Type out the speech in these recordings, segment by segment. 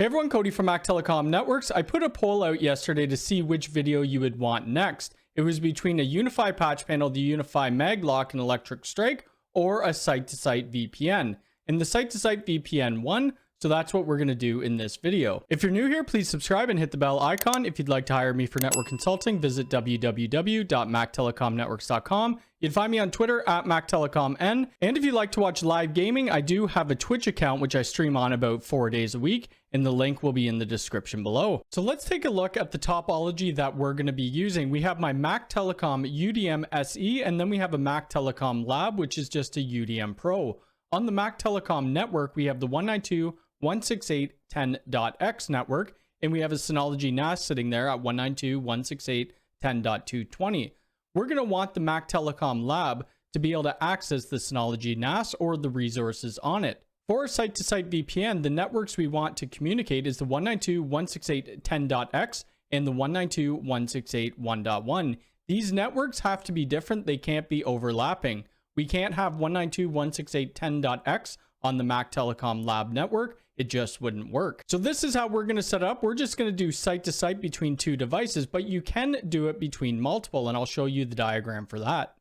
Hey everyone, Cody from Mac Telecom Networks. I put a poll out yesterday to see which video you would want next. It was between a Unifi patch panel, the Unifi Maglock and Electric Strike, or a site-to-site VPN. And the site-to-site VPN won, so that's what we're going to do in this video. If you're new here, please subscribe and hit the bell icon. If you'd like to hire me for network consulting, visit www.mactelecomnetworks.com. You'd find me on Twitter at MacTelecomN. And if you'd like to watch live gaming, I do have a Twitch account, which I stream on about 4 days a week, and the link will be in the description below. So let's take a look at the topology that we're going to be using. We have my Mac Telecom UDM SE, and then we have a Mac Telecom Lab, which is just a UDM Pro. On the Mac Telecom network, we have the 192.168.10.x network, and we have a Synology NAS sitting there at 192.168.10.220. We're going to want the Mac Telecom Lab to be able to access the Synology NAS or the resources on it. For a site-to-site VPN, the networks we want to communicate is the 192.168.10.x and the 192.168.1.1. These networks have to be different. They can't be overlapping. We can't have 192.168.10.x on the Mac Telecom Lab network. It just wouldn't work. So this is how we're going to set up. We're just going to do site-to-site between two devices, but you can do it between multiple, and I'll show you the diagram for that.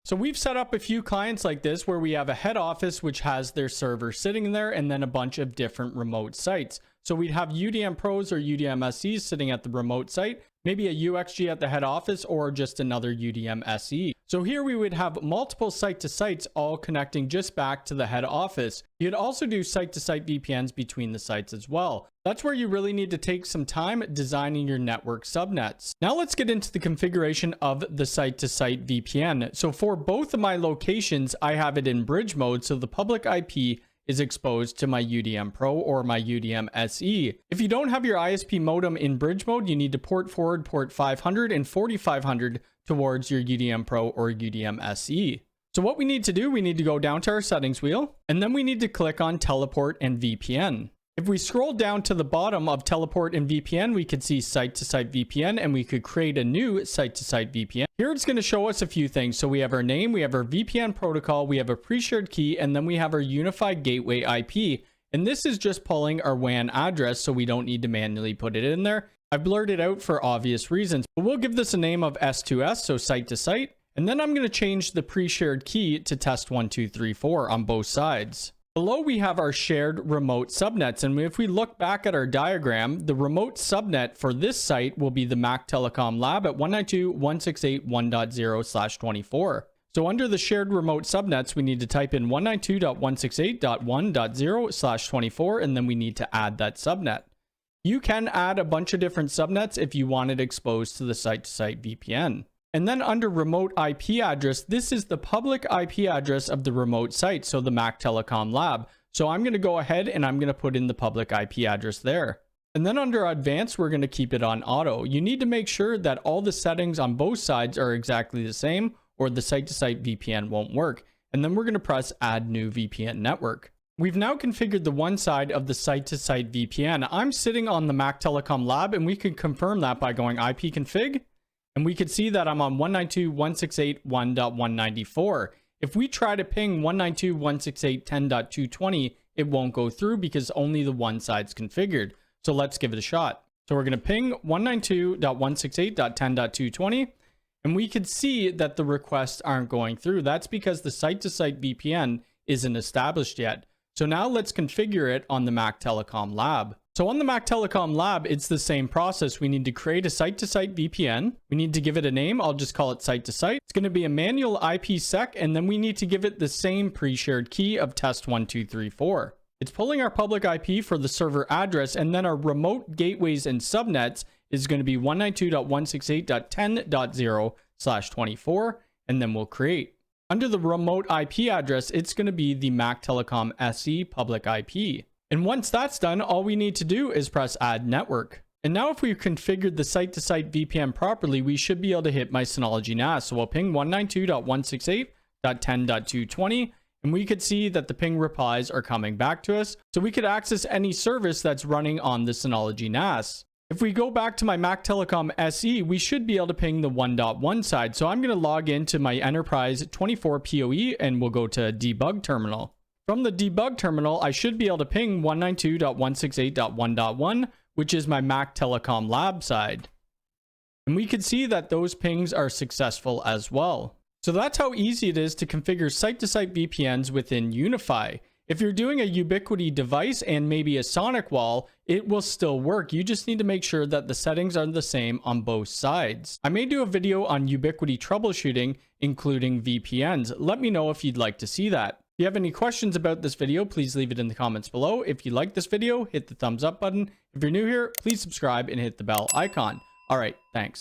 So we've set up a few clients like this where we have a head office which has their server sitting there and then a bunch of different remote sites. So we'd have UDM Pros or UDM SEs sitting at the remote site, maybe a UXG at the head office, or just another UDM SE. So here we would have multiple site-to-sites all connecting just back to the head office. You'd also do site-to-site VPNs between the sites as well. That's where you really need to take some time designing your network subnets. Now let's get into the configuration of the site-to-site VPN. So for both of my locations, I have it in bridge mode, so the public IP is exposed to my UDM Pro or my UDM SE. If you don't have your ISP modem in bridge mode, you need to port forward port 500 and 4500 towards your UDM Pro or UDM SE. So what we need to do, we need to go down to our settings wheel, and then we need to click on teleport and VPN. If we scroll down to the bottom of teleport and VPN, we could see site-to-site VPN, and we could create a new site-to-site VPN. Here it's going to show us a few things. So we have our name, we have our VPN protocol, we have a pre-shared key, and then we have our unified gateway IP. And this is just pulling our WAN address, so we don't need to manually put it in there. I've blurred it out for obvious reasons, but we'll give this a name of S2S, so site-to-site. And then I'm going to change the pre-shared key to test1234 on both sides. Below we have our shared remote subnets, and if we look back at our diagram, the remote subnet for this site will be the Mac Telecom Lab at 192.168.1.0/24. So under the shared remote subnets, we need to type in 192.168.1.0/24, and then we need to add that subnet. You can add a bunch of different subnets if you want it exposed to the site-to-site VPN. And then under remote IP address, this is the public IP address of the remote site, so the Mac Telecom Lab. So I'm going to go ahead and I'm going to put in the public IP address there. And then under advanced, we're going to keep it on auto. You need to make sure that all the settings on both sides are exactly the same, or the site-to-site VPN won't work. And then we're going to press add new VPN network. We've now configured the one side of the site-to-site VPN. I'm sitting on the Mac Telecom Lab, and we can confirm that by going ipconfig. And we could see that I'm on 192.168.1.194. If we try to ping 192.168.10.220, it won't go through because only the one side's configured. So let's give it a shot. So we're going to ping 192.168.10.220, and we could see that the requests aren't going through. That's because the site-to-site VPN isn't established yet. So now let's configure it on the Mac Telecom Lab. So on the Mac Telecom Lab, it's the same process. We need to create a site-to-site VPN. We need to give it a name. I'll just call it site-to-site. It's going to be a manual IPsec, and then we need to give it the same pre-shared key of test1234. It's pulling our public IP for the server address, and then our remote gateways and subnets is going to be 192.168.10.0/24, and then we'll create. Under the remote IP address, it's going to be the Mac Telecom SE public IP. And once that's done, all we need to do is press add network. And now if we've configured the site-to-site VPN properly, we should be able to hit my Synology NAS. So we'll ping 192.168.10.220, and we could see that the ping replies are coming back to us. So we could access any service that's running on the Synology NAS. If we go back to my Mac Telecom SE, we should be able to ping the 1.1 side. So I'm going to log into my Enterprise 24 PoE, and we'll go to debug terminal. From the debug terminal, I should be able to ping 192.168.1.1, which is my Mac Telecom Lab side. And we can see that those pings are successful as well. So that's how easy it is to configure site-to-site VPNs within Unifi. If you're doing a Ubiquiti device and maybe a Sonic wall, it will still work. You just need to make sure that the settings are the same on both sides. I may do a video on Ubiquiti troubleshooting, including VPNs. Let me know if you'd like to see that. If you have any questions about this video, please leave it in the comments below. If you like this video, hit the thumbs up button. If you're new here, please subscribe and hit the bell icon. All right, thanks.